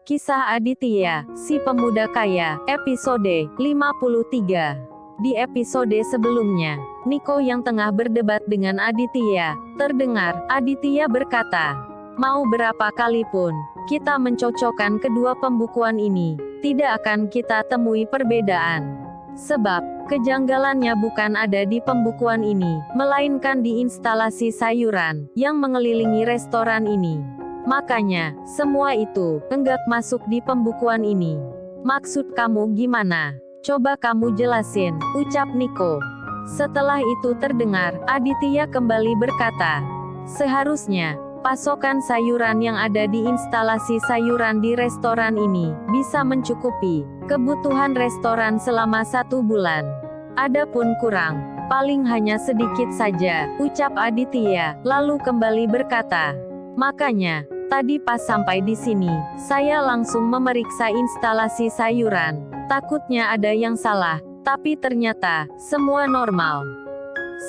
Kisah Aditya, si pemuda kaya, episode 53. Di episode sebelumnya, Nico yang tengah berdebat dengan Aditya, terdengar, Aditya berkata, mau berapa kali pun, kita mencocokkan kedua pembukuan ini, tidak akan kita temui perbedaan. Sebab, kejanggalannya bukan ada di pembukuan ini, melainkan di instalasi sayuran, yang mengelilingi restoran ini. Makanya, semua itu, enggak masuk di pembukuan ini. Maksud kamu gimana? Coba kamu jelasin, ucap Nico. Setelah itu terdengar, Aditya kembali berkata, seharusnya, pasokan sayuran yang ada di instalasi sayuran di restoran ini, bisa mencukupi kebutuhan restoran selama 1 bulan. Adapun kurang, paling hanya sedikit saja, ucap Aditya, lalu kembali berkata, makanya, tadi pas sampai di sini, saya langsung memeriksa instalasi sayuran. Takutnya ada yang salah, tapi ternyata, semua normal.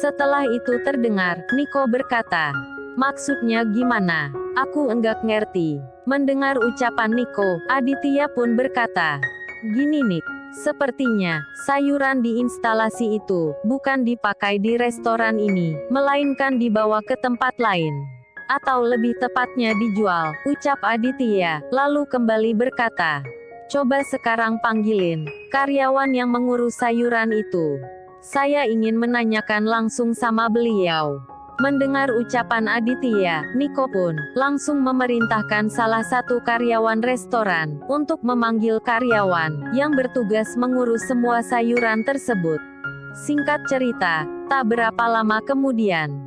Setelah itu terdengar, Nico berkata, maksudnya gimana? Aku enggak ngerti. Mendengar ucapan Nico, Aditya pun berkata, gini Nick, sepertinya, sayuran di instalasi itu, bukan dipakai di restoran ini, melainkan dibawa ke tempat lain. Atau lebih tepatnya dijual, ucap Aditya, lalu kembali berkata, coba sekarang panggilin karyawan yang mengurus sayuran itu. Saya ingin menanyakan langsung sama beliau. Mendengar ucapan Aditya, Nico pun langsung memerintahkan salah satu karyawan restoran untuk memanggil karyawan yang bertugas mengurus semua sayuran tersebut. Singkat cerita, tak berapa lama kemudian,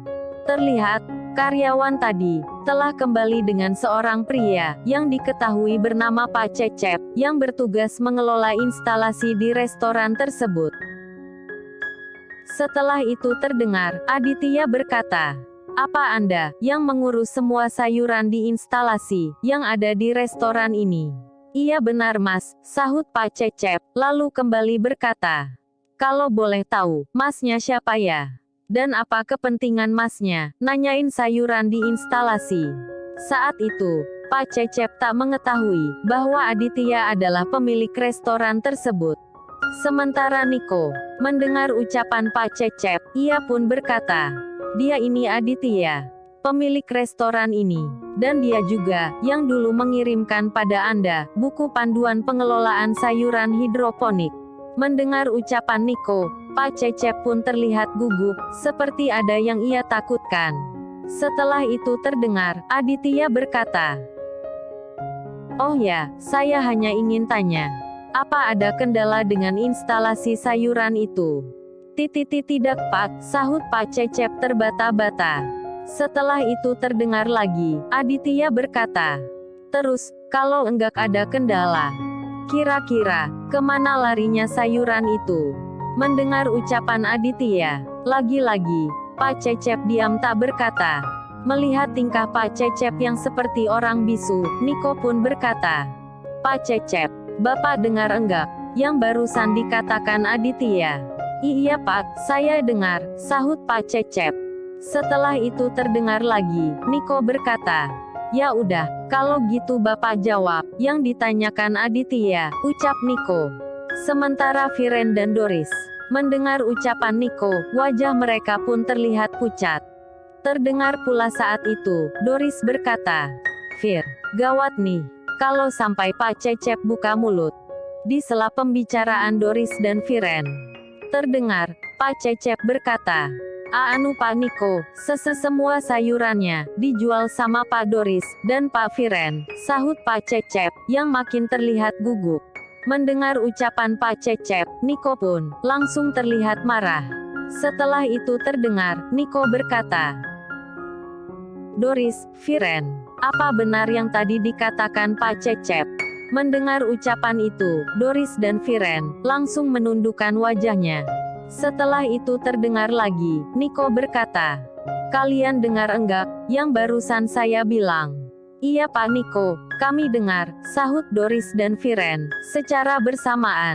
terlihat karyawan tadi telah kembali dengan seorang pria yang diketahui bernama Pak Cecep, yang bertugas mengelola instalasi di restoran tersebut. Setelah itu terdengar, Aditya berkata, apa Anda yang mengurus semua sayuran di instalasi yang ada di restoran ini? Iya benar Mas, sahut Pak Cecep, lalu kembali berkata, kalau boleh tahu, Masnya siapa ya? Dan apa kepentingan Masnya nanyain sayuran di instalasi? Saat itu, Pak Cecep tak mengetahui bahwa Aditya adalah pemilik restoran tersebut. Sementara Nico mendengar ucapan Pak Cecep, ia pun berkata, dia ini Aditya, pemilik restoran ini, dan dia juga yang dulu mengirimkan pada Anda buku panduan pengelolaan sayuran hidroponik. Mendengar ucapan Nico, Pak Cecep pun terlihat gugup, seperti ada yang ia takutkan. Setelah itu terdengar, Aditya berkata, oh ya, saya hanya ingin tanya, apa ada kendala dengan instalasi sayuran itu? Tidak Pak, sahut Pak Cecep terbata-bata. Setelah itu terdengar lagi, Aditya berkata, terus, kalau enggak ada kendala, kira-kira, kemana larinya sayuran itu? Mendengar ucapan Aditya, lagi-lagi, Pak Cecep diam tak berkata. Melihat tingkah Pak Cecep yang seperti orang bisu, Nico pun berkata, Pak Cecep, Bapak dengar enggak, yang barusan dikatakan Aditya? Iya Pak, saya dengar, sahut Pak Cecep. Setelah itu terdengar lagi, Nico berkata, ya udah, kalau gitu Bapak jawab yang ditanyakan Aditya, ucap Nico. Sementara Viren dan Doris mendengar ucapan Nico, wajah mereka pun terlihat pucat. Terdengar pula saat itu, Doris berkata, Vir, gawat nih, kalau sampai Pak Cecep buka mulut. Di sela pembicaraan Doris dan Viren, terdengar, Pak Cecep berkata, anu Pak Nico, semua sayurannya dijual sama Pak Doris dan Pak Viren, sahut Pak Cecep, yang makin terlihat gugup. Mendengar ucapan Pak Cecep, Nico pun langsung terlihat marah. Setelah itu terdengar, Nico berkata, Doris, Viren, apa benar yang tadi dikatakan Pak Cecep? Mendengar ucapan itu, Doris dan Viren langsung menundukkan wajahnya. Setelah itu terdengar lagi, Nico berkata, kalian dengar enggak, yang barusan saya bilang? Iya Pak Nico, kami dengar, sahut Doris dan Viren, secara bersamaan.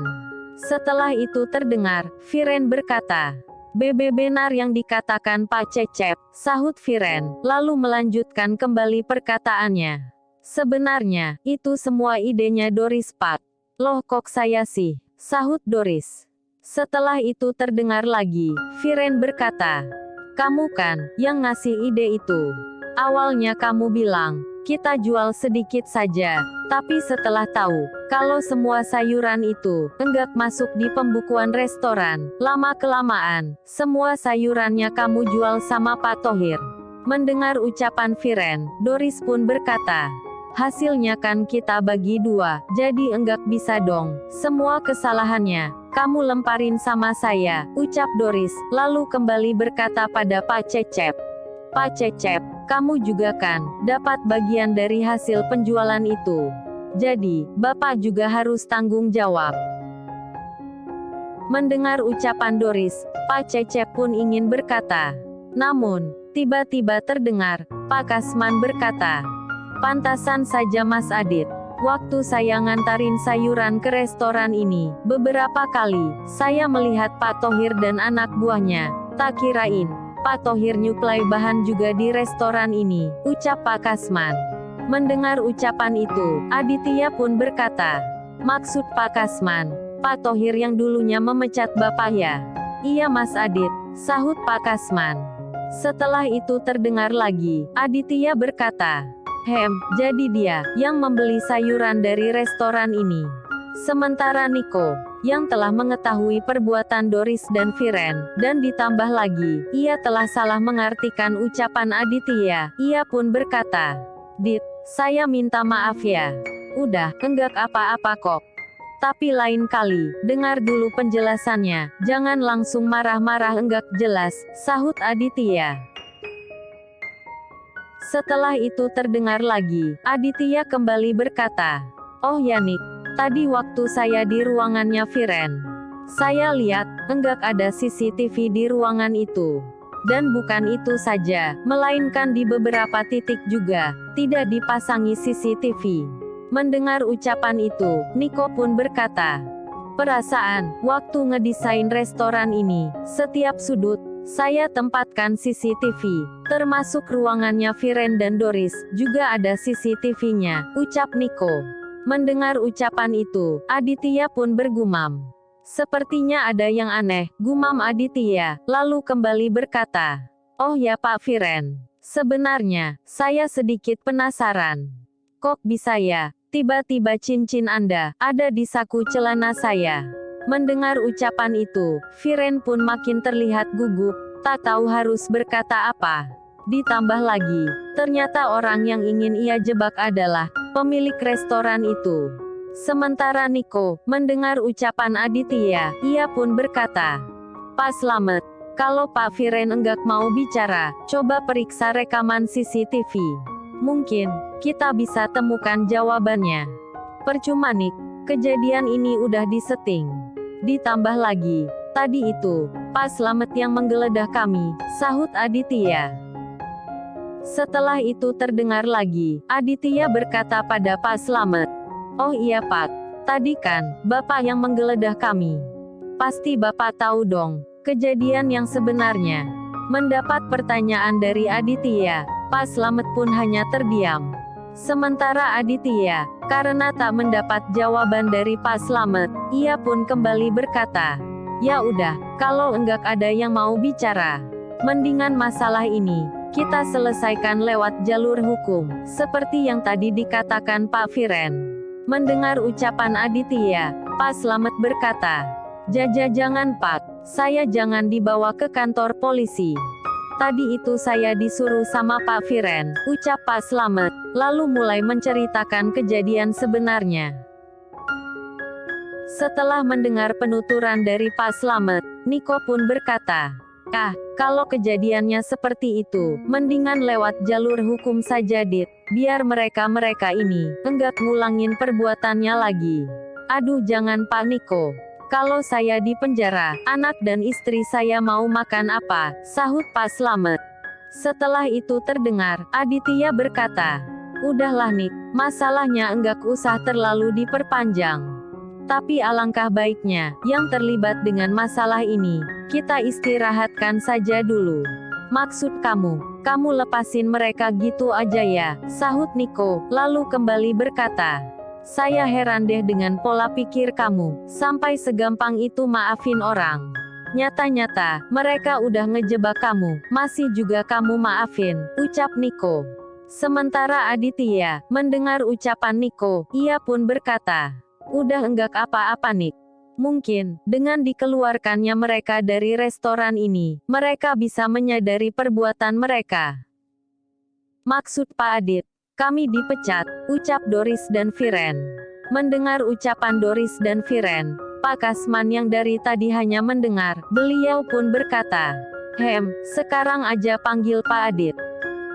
Setelah itu terdengar, Viren berkata, benar yang dikatakan Pak Cecep, sahut Viren, lalu melanjutkan kembali perkataannya. Sebenarnya, itu semua idenya Doris Pak. Loh kok saya sih? Sahut Doris. Setelah itu terdengar lagi, Viren berkata, kamu kan, yang ngasih ide itu. Awalnya kamu bilang, kita jual sedikit saja, tapi setelah tahu, kalau semua sayuran itu, enggak masuk di pembukuan restoran, lama-kelamaan, semua sayurannya kamu jual sama Pak Thohir. Mendengar ucapan Viren, Doris pun berkata, hasilnya kan kita bagi dua, jadi enggak bisa dong, semua kesalahannya, kamu lemparin sama saya, ucap Doris, lalu kembali berkata pada Pak Cecep. Pak Cecep, kamu juga kan, dapat bagian dari hasil penjualan itu. Jadi, Bapak juga harus tanggung jawab. Mendengar ucapan Doris, Pak Cecep pun ingin berkata. Namun, tiba-tiba terdengar, Pak Kasman berkata, pantasan saja Mas Adit. Waktu saya ngantarin sayuran ke restoran ini, beberapa kali, saya melihat Pak Thohir dan anak buahnya. Tak kirain, Pak Thohir nyuplai bahan juga di restoran ini, ucap Pak Kasman. Mendengar ucapan itu, Aditya pun berkata, maksud Pak Kasman, Pak Thohir yang dulunya memecat Bapak ya? Iya Mas Adit, sahut Pak Kasman. Setelah itu terdengar lagi, Aditya berkata, jadi dia yang membeli sayuran dari restoran ini. Sementara Niko, yang telah mengetahui perbuatan Doris dan Viren, dan ditambah lagi, ia telah salah mengartikan ucapan Aditya, ia pun berkata, Dit, saya minta maaf ya. Udah, enggak apa-apa kok. Tapi lain kali, dengar dulu penjelasannya, jangan langsung marah-marah enggak jelas, sahut Aditya. Setelah itu terdengar lagi, Aditya kembali berkata, oh ya Nik, tadi waktu saya di ruangannya Viren, saya lihat, enggak ada CCTV di ruangan itu. Dan bukan itu saja, melainkan di beberapa titik juga, tidak dipasangi CCTV. Mendengar ucapan itu, Niko pun berkata, perasaan, waktu ngedesain restoran ini, setiap sudut, saya tempatkan CCTV, termasuk ruangannya Viren dan Doris, juga ada CCTV-nya, ucap Niko. Mendengar ucapan itu, Aditya pun bergumam. Sepertinya ada yang aneh, gumam Aditya, lalu kembali berkata, oh ya Pak Viren, sebenarnya, saya sedikit penasaran. Kok bisa ya, tiba-tiba cincin Anda, ada di saku celana saya? Mendengar ucapan itu, Viren pun makin terlihat gugup, tak tahu harus berkata apa. Ditambah lagi, ternyata orang yang ingin ia jebak adalah pemilik restoran itu. Sementara Niko, mendengar ucapan Aditya, ia pun berkata, Pak Slamet, kalau Pak Viren enggak mau bicara, coba periksa rekaman CCTV. Mungkin, kita bisa temukan jawabannya. Percuma Nik, kejadian ini udah disetting. Ditambah lagi, tadi itu, Pak Slamet yang menggeledah kami, sahut Aditya. Setelah itu terdengar lagi, Aditya berkata pada Pak Slamet, oh iya Pak, tadi kan, Bapak yang menggeledah kami. Pasti Bapak tahu dong, kejadian yang sebenarnya. Mendapat pertanyaan dari Aditya, Pak Slamet pun hanya terdiam. Sementara Aditya, karena tak mendapat jawaban dari Pak Slamet, ia pun kembali berkata, ya udah, kalau enggak ada yang mau bicara, mendingan masalah ini, kita selesaikan lewat jalur hukum, seperti yang tadi dikatakan Pak Viren. Mendengar ucapan Aditya, Pak Slamet berkata, jangan Pak, saya jangan dibawa ke kantor polisi. Tadi itu saya disuruh sama Pak Viren, ucap Pak Slamet, lalu mulai menceritakan kejadian sebenarnya. Setelah mendengar penuturan dari Pak Slamet, Niko pun berkata, kalau kejadiannya seperti itu, mendingan lewat jalur hukum saja Dit, biar mereka-mereka ini, enggak ngulangin perbuatannya lagi. Aduh jangan Pak Niko. Kalau saya di penjara, anak dan istri saya mau makan apa, sahut Pak Slamet. Setelah itu terdengar, Aditya berkata, udahlah Nik, masalahnya enggak usah terlalu diperpanjang. Tapi alangkah baiknya, yang terlibat dengan masalah ini, kita istirahatkan saja dulu. Maksud kamu, Kamu lepasin mereka gitu aja ya, sahut Nico, lalu kembali berkata. Saya heran deh dengan pola pikir kamu, sampai segampang itu maafin orang. Nyata-nyata, mereka udah ngejebak kamu, masih juga kamu maafin, ucap Nico. Sementara Aditya, mendengar ucapan Nico, ia pun berkata, udah enggak apa-apa Nick. Mungkin, dengan dikeluarkannya mereka dari restoran ini, mereka bisa menyadari perbuatan mereka. Maksud Pak Adit, kami dipecat, ucap Doris dan Viren. Mendengar ucapan Doris dan Viren, Pak Kasman yang dari tadi hanya mendengar, beliau pun berkata, sekarang aja panggil Pak Adit.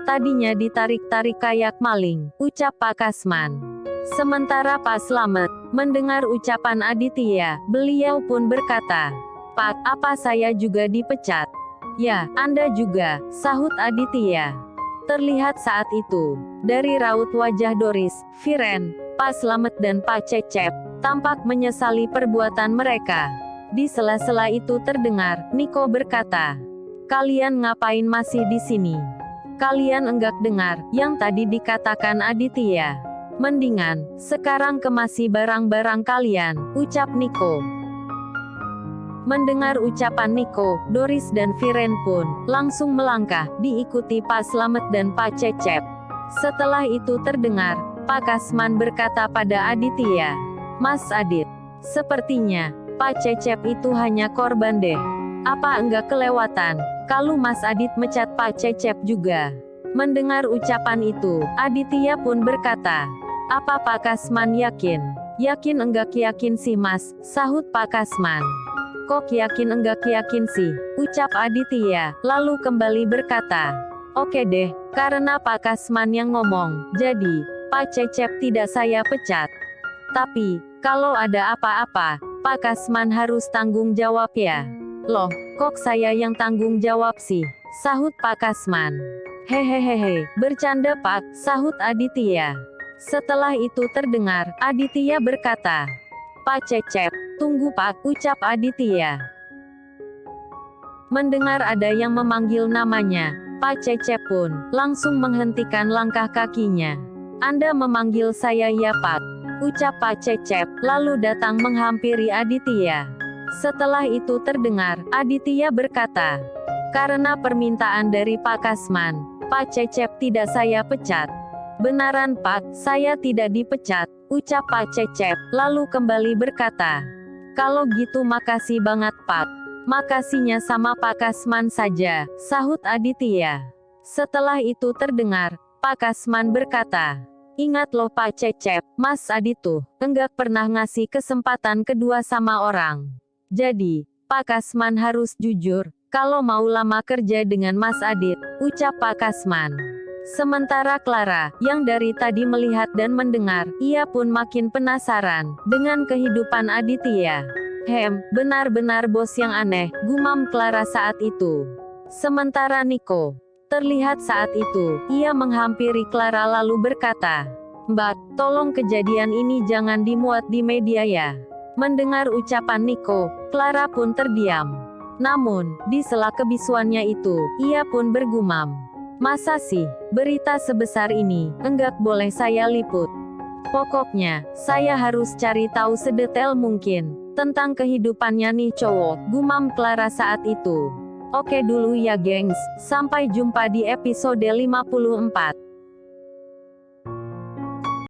Tadinya ditarik-tarik kayak maling, ucap Pak Kasman. Sementara Pak Slamet, mendengar ucapan Aditya, beliau pun berkata, Pak, apa saya juga dipecat? Ya, Anda juga, sahut Aditya. Terlihat saat itu, dari raut wajah Doris, Viren, Pak Slamet dan Pak Cecep, tampak menyesali perbuatan mereka. Di sela-sela itu terdengar, Nico berkata, kalian ngapain masih di sini? Kalian enggak dengar, yang tadi dikatakan Aditya. Mendingan, sekarang kemasi barang-barang kalian, ucap Nico. Mendengar ucapan Nico, Doris dan Viren pun, langsung melangkah, diikuti Pak Slamet dan Pak Cecep. Setelah itu terdengar, Pak Kasman berkata pada Aditya, Mas Adit, sepertinya, Pak Cecep itu hanya korban deh. Apa enggak kelewatan, kalau Mas Adit mecat Pak Cecep juga? Mendengar ucapan itu, Aditya pun berkata, apa Pak Kasman yakin? Yakin enggak yakin sih Mas, sahut Pak Kasman. Kok yakin enggak yakin sih, ucap Aditya, lalu kembali berkata, oke deh, karena Pak Kasman yang ngomong, jadi, Pak Cecep tidak saya pecat. Tapi, kalau ada apa-apa, Pak Kasman harus tanggung jawab ya. Loh, kok saya yang tanggung jawab sih, sahut Pak Kasman. Hehehehe, bercanda Pak, sahut Aditya. Setelah itu terdengar, Aditya berkata, Pak Cecep, tunggu Pak, ucap Aditya. Mendengar ada yang memanggil namanya, Pak Cecep pun, langsung menghentikan langkah kakinya. Anda memanggil saya ya Pak, ucap Pak Cecep, lalu datang menghampiri Aditya. Setelah itu terdengar, Aditya berkata, karena permintaan dari Pak Kasman, Pak Cecep tidak saya pecat. Benaran Pak, saya tidak dipecat, ucap Pak Cecep, lalu kembali berkata, kalau gitu makasih banget Pak. Makasihnya sama Pak Kasman saja, sahut Aditya. Setelah itu terdengar, Pak Kasman berkata, ingat loh Pak Cecep, Mas Adit tuh, enggak pernah ngasih kesempatan kedua sama orang. Jadi, Pak Kasman harus jujur, kalau mau lama kerja dengan Mas Adit, ucap Pak Kasman. Sementara Clara, yang dari tadi melihat dan mendengar, ia pun makin penasaran dengan kehidupan Aditya. Benar-benar bos yang aneh, gumam Clara saat itu. Sementara Nico, terlihat saat itu, ia menghampiri Clara lalu berkata, Mbak, tolong kejadian ini jangan dimuat di media ya. Mendengar ucapan Nico, Clara pun terdiam. Namun, di sela kebisuannya itu, ia pun bergumam, masa sih, berita sebesar ini, enggak boleh saya liput. Pokoknya, saya harus cari tahu sedetail mungkin, tentang kehidupannya nih cowok, gumam Clara saat itu. Oke dulu ya gengs, sampai jumpa di episode 54.